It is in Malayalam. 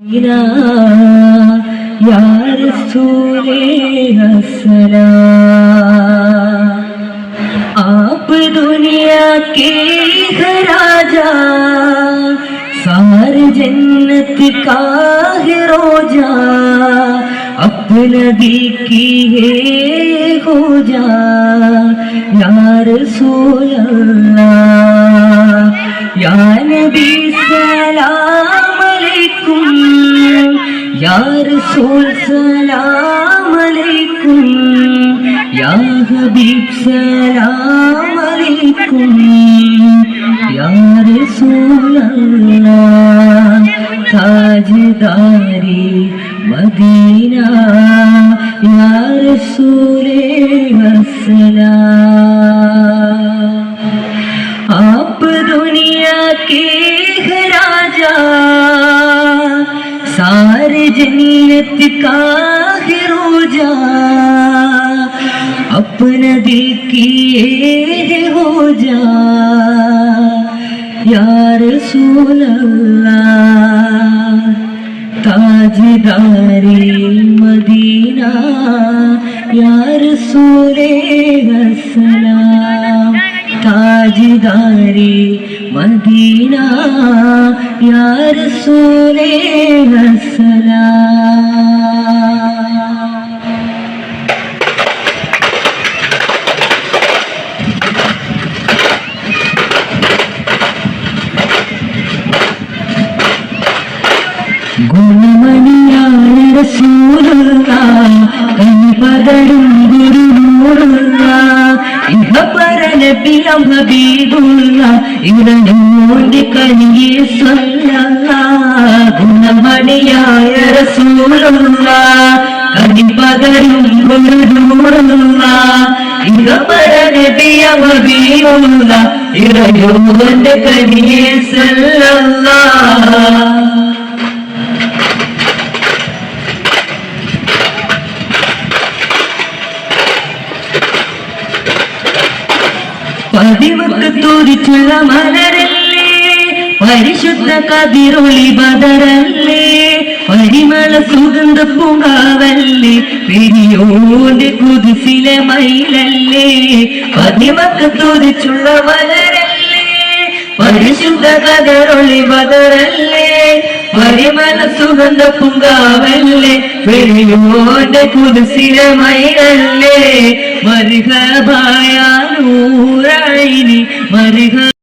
या रसूले अस्सलाम, आप दुनिया के राजा, सारे जन्नत का है रोजा, अपना दिल की है हो जा, या रसूल अल्लाह, या नबी सलाम अलैकुम, या रसूल सलाम अलैकुम, या हबीब सलाम अलैकुम, या रसूल अल्लाह, ताजदारी मदीना, या रसूले अस्सलाम, आप दुनिया के राजा, सारे जन्नत का है रोजा, अपना दिल किए हो जा, या रसूल अल्लाह, ताजदारी मदीना, या रसूले अस्सलाम, ताजदारी मदीना, या रसूले अस्सलाम। ഗുണമണിയായ റസൂലുള്ളാഹ്, കനിപതരും ഗുരുനൂറുള്ളാഹ്, ഇഹപര നബിയം ഹബീബുള്ളാഹ്, ഇവനോട് കനിയെ സ്വല്ലല്ലാഹ്. ഗുണമണിയായ റസൂലുള്ളാഹ്, കനിപതരും ഗുരുനൂറുള്ളാഹ്, ഇഹപര നബിയം ഹബീബുള്ളാഹ്, ഇവനോട് കനിയെ സ്വല്ലല്ലാഹ്. പതിവക്കത്തോരിച്ചുള്ള മലരല്ലേ, പരിശുദ്ധ കതിരൊളി ബദറല്ലേ, പരിമള സുഗന്ധ പൂങ്കാവല്ലേ, പെരിയോന്റെ കുതിസിലെ മയിലല്ലേ. പതിവക്കത്തോരിച്ചുള്ള മലരല്ലേ, പരിശുദ്ധ കതിരൊളി ബദറല്ലേ, പരിമള സുഗന്ധ പൂങ്കാവല്ലേ, പെരിയോന്റെ കുതിസിലെ മയിലല്ലേ. മർഹബാ യാ നൂറൈനി, മർഹബാ